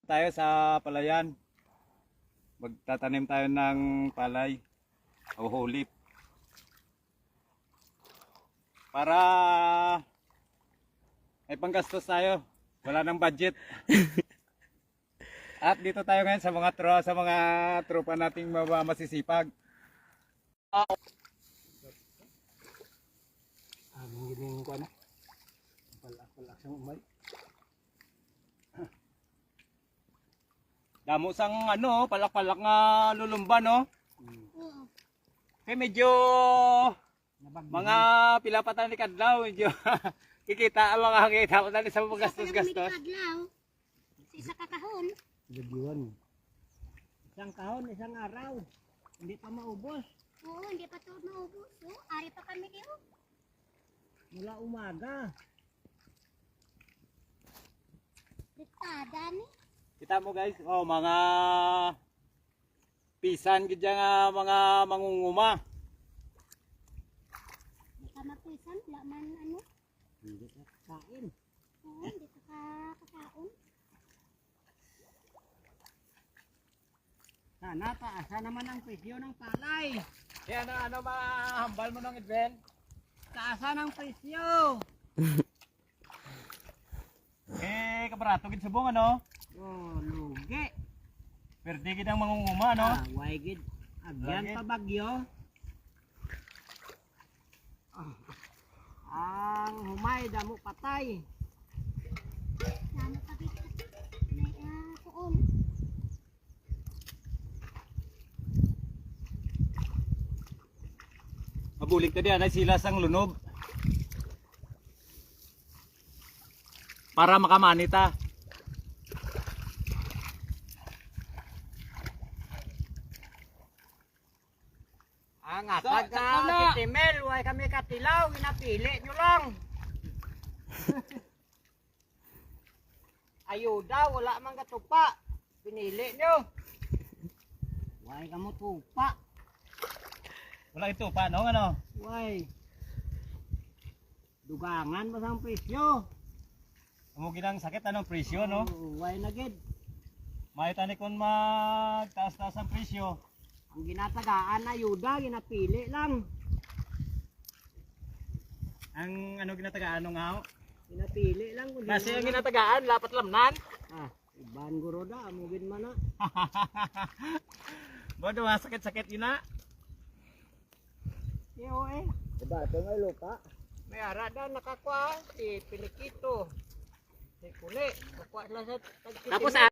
Tayo sa palayan. Magtatanim tayo ng palay o hulip. Para may panggastos tayo. Wala nang budget. At dito tayo ngayon sa mga tropa nating masisipag. Ang giling ko ano. Palak sang umay. Damo sang ano, palak-palak nga lulumba no. Kaya medyo mga pilapatan ni kadlaw medyo kikita ang mga kita ko dali sa mga gastos-gastos. Isa kakahon. Gabiwan. Isang kahon, isang araw. Hindi pa maubos. Oo, hindi pa ito maubos. Oh, ari pa kami kayo. Mula umaga. Dekada ni. Kita mo guys, oh mga pisan gid nga mga mangunguma. Hindi ka mapisan, wala man ano. Hindi ka kain. Oo, hindi ka kakaon. Sana taasa naman ang presyo ng palay. Yan ano mahambal mo ng Edwen? Taasa ng presyo. Kabarato gid subong ano? Oh, lugi. Perde gid ang mangunguma no? Way gid. Agyan Lagi. pa bagyo. Ang humay damo patay. Lalo pa dito. May kuon. Mabulig ta diyan ay sila sang lunob. Para makamanita. Ang atag na kitimel, way kami katilaw, ginapili nyo lang. Ayuda, wala mang katupa. Pinili nyo. Way kamo tupa. Wala ito pa no ano? Way. Dugangan ba sang presyo? Amo ginang sakit anong presyo no? Way na gid. May tani kon magtaas-taas ang presyo. Ang ginatagaan na ayuda, ginapili lang. Ang ano ginatagaan no nga? Ginapili lang. Kasi ang ginatagaan lapat lamnan. Ah, iban guro da, amugin man na. Bodo sakit-sakit ina. Iyo eh. Diba, ito nga lupa. May arada nakakwa, si Pinikito. Si Kuli, nakuha lang sa tagkitin. Tapos